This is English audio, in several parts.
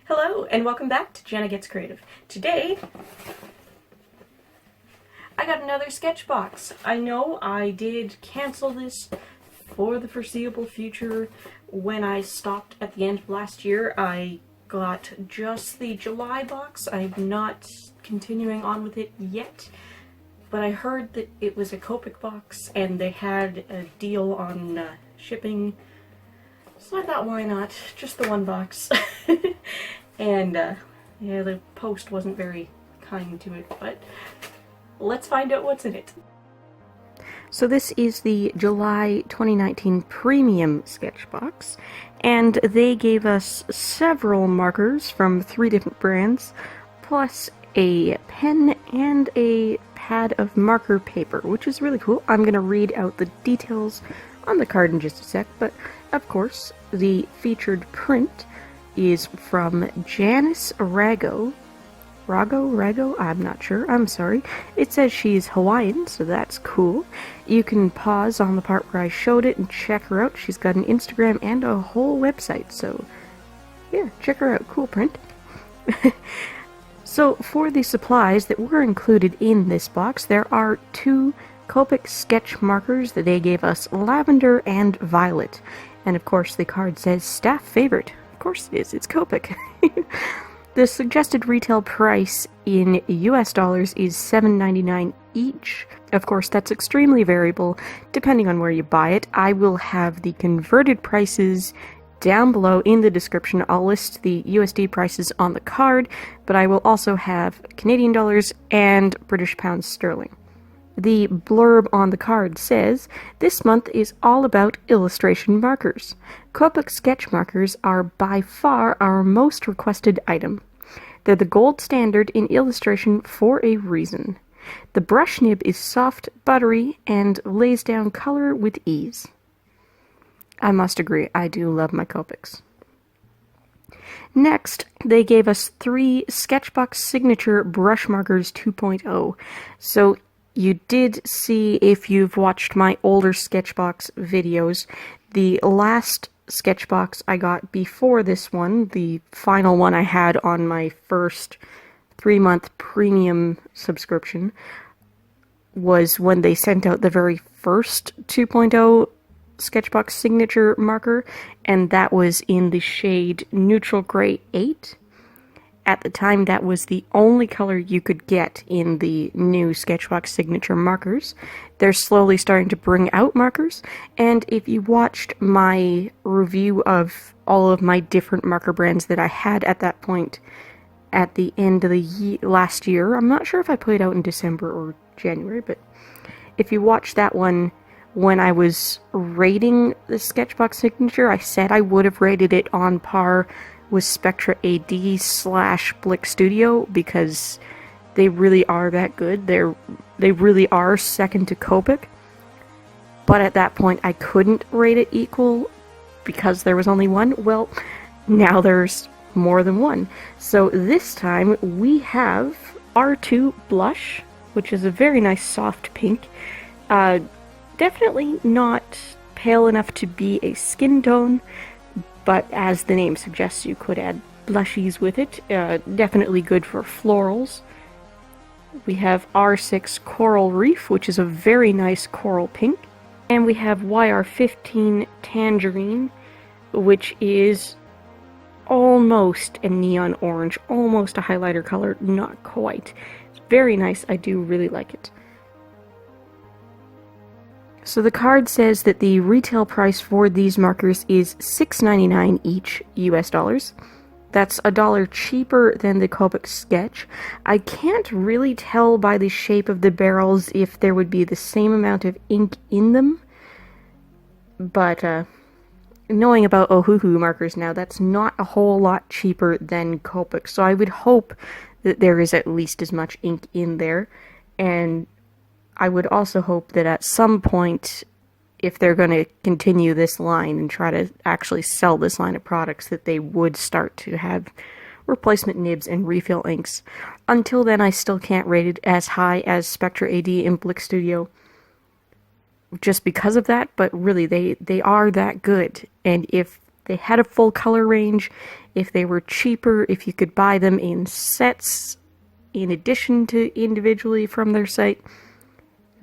Hello and welcome back to Jenna Gets Creative. Today, I got another SketchBox. I know I did cancel this for the foreseeable future. When I stopped at the end of last year, I got just the July box. I'm not continuing on with it yet, but I heard that it was a Copic box and they had a deal on shipping. So I thought, why not? Just the one box. And yeah, the post wasn't very kind to it, but let's find out what's in it. So this is the July 2019 Premium SketchBox, and they gave us several markers from 3 different brands, plus a pen and a pad of marker paper, which is really cool. I'm going to read out the details on the card in just a sec, but of course, the featured print is from Janice Rago. Rago? I'm not sure. I'm sorry. It says she's Hawaiian, so that's cool. You can pause on the part where I showed it and check her out. She's got an Instagram and a whole website, so yeah, check her out. Cool print. So for the supplies that were included in this box, there are 2 Copic Sketch markers that they gave us, Lavender and Violet. And of course the card says staff favorite. Of course it is, it's Copic. The suggested retail price in US dollars is $7.99 each. Of course, that's extremely variable depending on where you buy it. I will have the converted prices down below in the description. I'll list the USD prices on the card, but I will also have Canadian dollars and British pounds sterling. The blurb on the card says, "This month is all about illustration markers. Copic Sketch markers are by far our most requested item. They're the gold standard in illustration for a reason. The brush nib is soft, buttery, and lays down color with ease." I must agree, I do love my Copics. Next, they gave us 3 SketchBox Signature Brush Markers 2.0. So you did see, if you've watched my older SketchBox videos, the last SketchBox I got before this one, the final one I had on my first 3-month premium subscription, was when they sent out the very first 2.0 SketchBox Signature Marker, and that was in the shade Neutral Gray 8. At the time, that was the only color you could get in the new SketchBox Signature markers. They're slowly starting to bring out markers, and if you watched my review of all of my different marker brands that I had at that point at the end of the last year, I'm not sure if I put it out in December or January, but if you watched that one when I was rating the SketchBox Signature, I said I would have rated it on par with Spectra AD/Blick Studio, because they really are that good. They really are second to Copic. But at that point I couldn't rate it equal because there was only one. Well, now there's more than one. So this time we have R2 Blush, which is a very nice soft pink. Definitely not pale enough to be a skin tone, but as the name suggests, you could add blushies with it. Definitely good for florals. We have R6 Coral Reef, which is a very nice coral pink. And we have YR15 Tangerine, which is almost a neon orange, almost a highlighter color, not quite. It's very nice, I do really like it. So the card says that the retail price for these markers is $6.99 each US dollars. That's $1 cheaper than the Copic Sketch. I can't really tell by the shape of the barrels if there would be the same amount of ink in them, but knowing about Ohuhu markers now, that's not a whole lot cheaper than Copic, so I would hope that there is at least as much ink in there, and I would also hope that at some point, if they're going to continue this line and try to actually sell this line of products, that they would start to have replacement nibs and refill inks. Until then, I still can't rate it as high as Spectra AD and Blick Studio just because of that, but really, they are that good. And if they had a full color range, if they were cheaper, if you could buy them in sets in addition to individually from their site,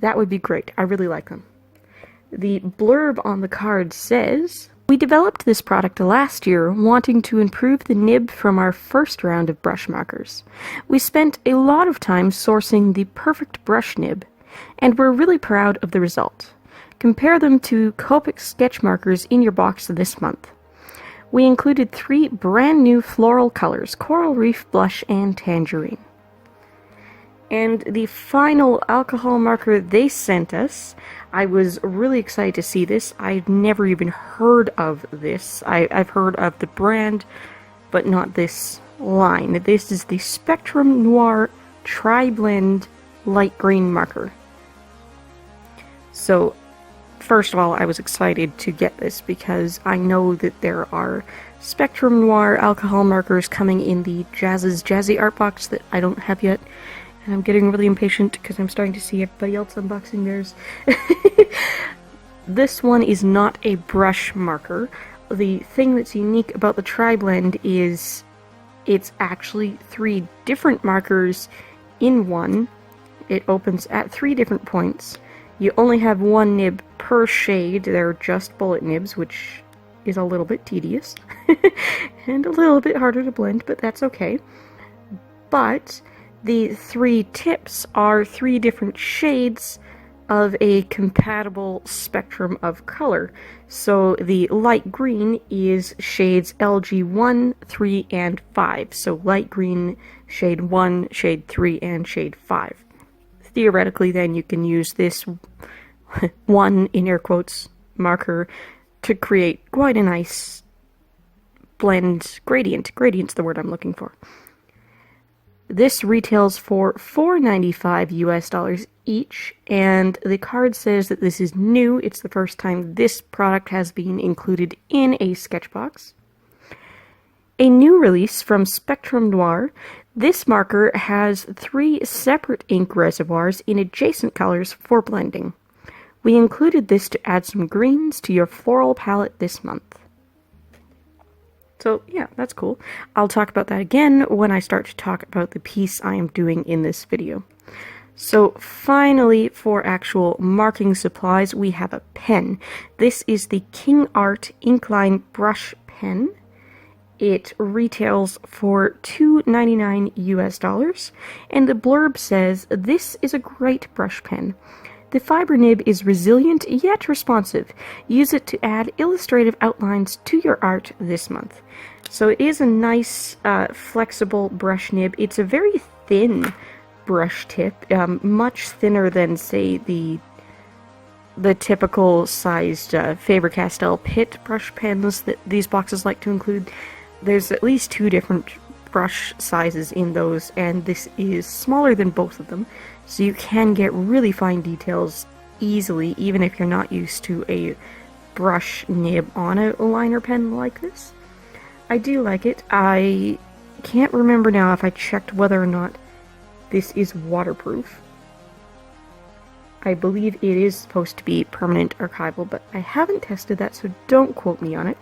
that would be great. I really like them. The blurb on the card says, "We developed this product last year wanting to improve the nib from our first round of brush markers. We spent a lot of time sourcing the perfect brush nib, and we're really proud of the result. Compare them to Copic Sketch markers in your box this month. We included 3 brand new floral colors, Coral Reef, Blush, and Tangerine." And the final alcohol marker they sent us, I was really excited to see this. I'd never even heard of this. I've heard of the brand, but not this line. This is the Spectrum Noir TriBlend light green marker. So, first of all, I was excited to get this because I know that there are Spectrum Noir alcohol markers coming in the Jazzy art box that I don't have yet. And I'm getting really impatient because I'm starting to see everybody else unboxing theirs. This one is not a brush marker. The thing that's unique about the TriBlend is it's actually 3 different markers in one. It opens at 3 different points. You only have 1 nib per shade. They're just bullet nibs, which is a little bit tedious. And a little bit harder to blend, but that's okay. But the 3 tips are 3 different shades of a compatible spectrum of color. So the light green is shades LG1, 3, and 5. So light green, shade 1, shade 3, and shade 5. Theoretically, then, you can use this one, in air quotes, marker to create quite a nice blend gradient. Gradient's the word I'm looking for. This retails for $4.95 US each, and the card says that this is new. It's the first time this product has been included in a sketchbox. A new release from Spectrum Noir. This marker has 3 separate ink reservoirs in adjacent colors for blending. We included this to add some greens to your floral palette this month. So yeah, that's cool. I'll talk about that again when I start to talk about the piece I am doing in this video. So finally, for actual marking supplies, we have a pen. This is the KingArt Inkline Brush Pen. It retails for $2.99 US, and the blurb says, "This is a great brush pen. The fiber nib is resilient yet responsive. Use it to add illustrative outlines to your art this month." So it is a nice, flexible brush nib. It's a very thin brush tip, much thinner than, say, the typical sized Faber-Castell Pitt brush pens that these boxes like to include. There's at least 2 different brush sizes in those, and this is smaller than both of them, so you can get really fine details easily, even if you're not used to a brush nib on a liner pen like this. I do like it. I can't remember now if I checked whether or not this is waterproof. I believe it is supposed to be permanent archival, but I haven't tested that, so don't quote me on it.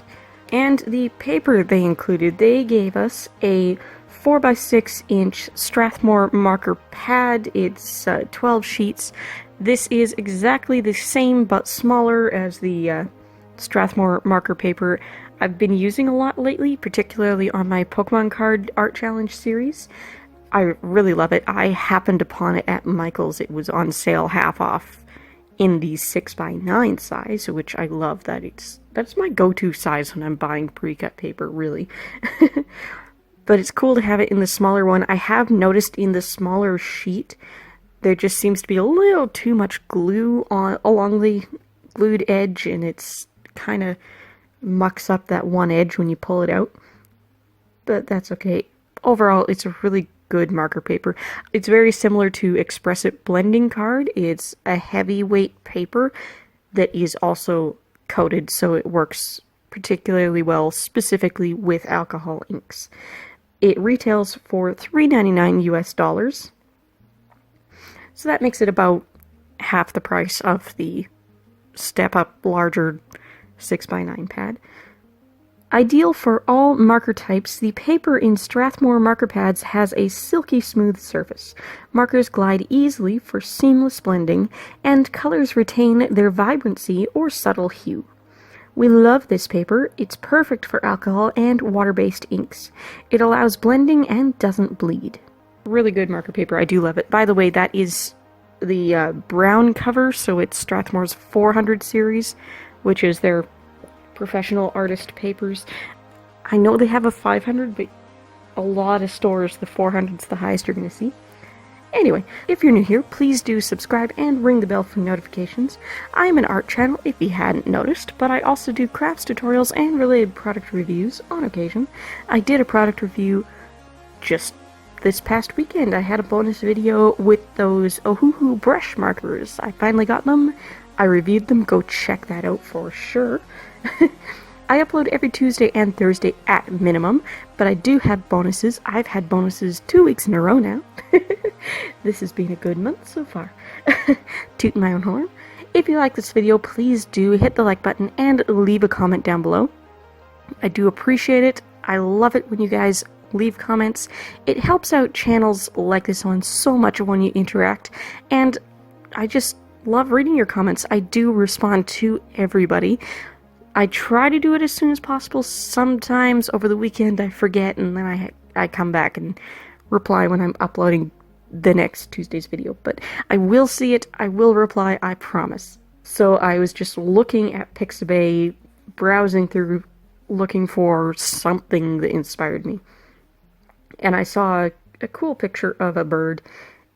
And the paper they included, they gave us a 4x6 inch Strathmore marker pad. It's 12 sheets. This is exactly the same but smaller as the Strathmore marker paper I've been using a lot lately, particularly on my Pokemon card art challenge series. I really love it. I happened upon it at Michael's. It was on sale half off in the 6x9 size, which I love. That's my go-to size when I'm buying pre-cut paper, really. But it's cool to have it in the smaller one. I have noticed in the smaller sheet, there just seems to be a little too much glue along the glued edge, and it's kind of mucks up that one edge when you pull it out. But that's okay. Overall, it's a really good marker paper. It's very similar to Express It blending card. It's a heavyweight paper that is also coated, so it works particularly well, specifically with alcohol inks. It retails for $3.99 US. So that makes it about half the price of the step-up larger 6x9 pad. Ideal for all marker types, the paper in Strathmore marker pads has a silky smooth surface. Markers glide easily for seamless blending, and colors retain their vibrancy or subtle hue. We love this paper. It's perfect for alcohol and water-based inks. It allows blending and doesn't bleed. Really good marker paper. I do love it. By the way, that is the brown cover, so it's Strathmore's 400 series, which is their professional artist papers. I know they have a 500, but a lot of stores, the 400's the highest you're going to see. Anyway, if you're new here, please do subscribe and ring the bell for notifications. I'm an art channel, if you hadn't noticed, but I also do crafts tutorials and related product reviews on occasion. I did a product review just this past weekend. I had a bonus video with those Ohuhu brush markers. I finally got them. I reviewed them. Go check that out for sure. I upload every Tuesday and Thursday at minimum, but I do have bonuses. I've had bonuses 2 weeks in a row now. This has been a good month so far. Toot my own horn. If you like this video, please do hit the like button and leave a comment down below. I do appreciate it. I love it when you guys leave comments. It helps out channels like this one so much when you interact, and I just love reading your comments. I do respond to everybody. I try to do it as soon as possible. Sometimes over the weekend I forget, and then I come back and reply when I'm uploading the next Tuesday's video. But I will see it, I will reply, I promise. So I was just looking at Pixabay, browsing through, looking for something that inspired me. And I saw a cool picture of a bird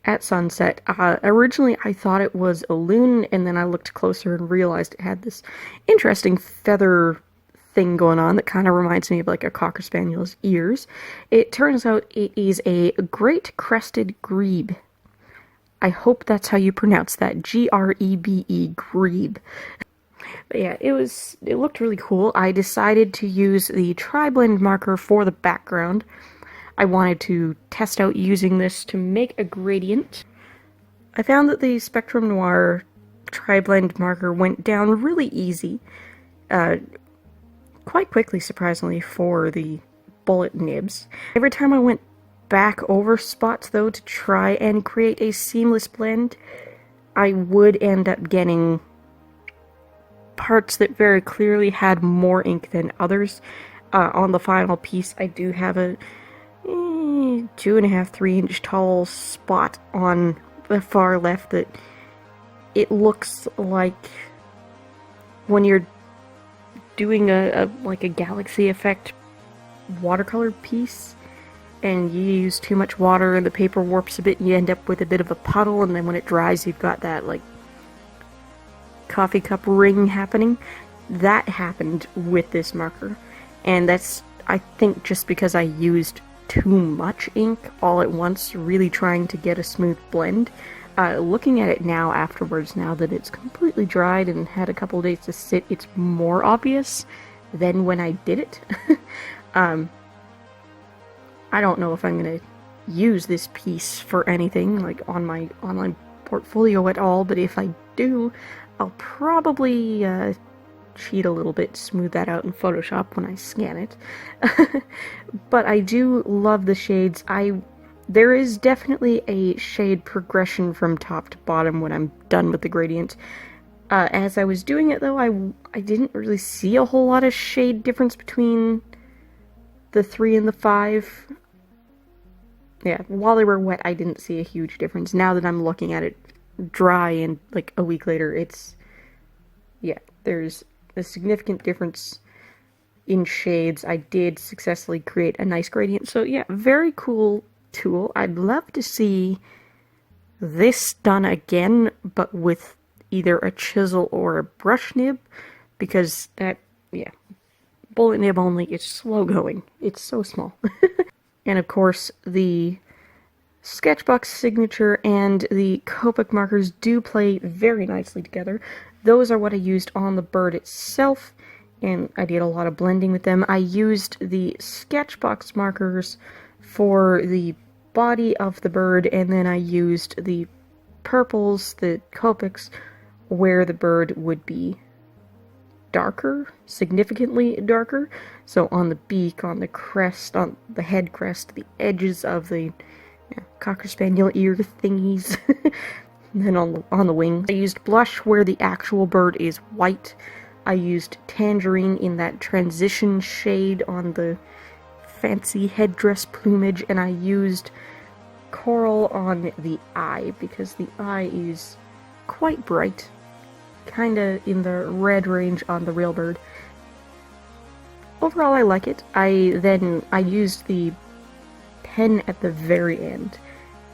at sunset. Originally I thought it was a loon, and then I looked closer and realized it had this interesting feather thing going on that kind of reminds me of like a Cocker Spaniel's ears. It turns out it is a great crested grebe. I hope that's how you pronounce that. G-R-E-B-E, grebe. But yeah, it looked really cool. I decided to use the TriBlend marker for the background. I wanted to test out using this to make a gradient. I found that the Spectrum Noir TriBlend marker went down really easy, quite quickly surprisingly for the bullet nibs. Every time I went back over spots though to try and create a seamless blend, I would end up getting parts that very clearly had more ink than others. On the final piece I do have a 2.5, 3 inch tall spot on the far left that it looks like when you're doing like a galaxy effect watercolor piece and you use too much water and the paper warps a bit and you end up with a bit of a puddle, and then when it dries you've got that like coffee cup ring happening. That happened with this marker, and that's, I think, just because I used too much ink all at once, really trying to get a smooth blend. Looking at it now afterwards, now that it's completely dried and had a couple days to sit, it's more obvious than when I did it. I don't know if I'm going to use this piece for anything, like on my online portfolio at all, but if I do, I'll probably cheat a little bit, smooth that out in Photoshop when I scan it. But I do love the shades. There is definitely a shade progression from top to bottom when I'm done with the gradient. As I was doing it though, I didn't really see a whole lot of shade difference between the 3 and the 5. Yeah, while they were wet I didn't see a huge difference. Now that I'm looking at it dry and like a week later, yeah, there's a significant difference in shades. I did successfully create a nice gradient. So yeah, very cool tool. I'd love to see this done again, but with either a chisel or a brush nib, because that, yeah, bullet nib only, it's slow going. It's so small. And of course, the SketchBox Signature and the Copic markers do play very nicely together. Those are what I used on the bird itself, and I did a lot of blending with them. I used the SketchBox markers for the body of the bird, and then I used the purples, the Copics, where the bird would be darker, significantly darker. So on the beak, on the crest, on the head crest, the edges of the Cocker Spaniel ear thingies, and then on the wing. I used blush where the actual bird is white. I used Tangerine in that transition shade on the fancy headdress plumage, and I used coral on the eye because the eye is quite bright, kinda in the red range on the real bird. Overall, I like it. I used the pen at the very end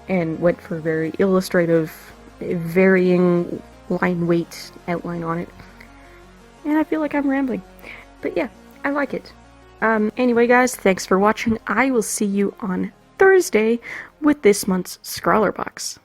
and went for very illustrative, varying line weight outline on it. And I feel like I'm rambling. But yeah, I like it. Anyway guys, thanks for watching. I will see you on Thursday with this month's Scrawler Box.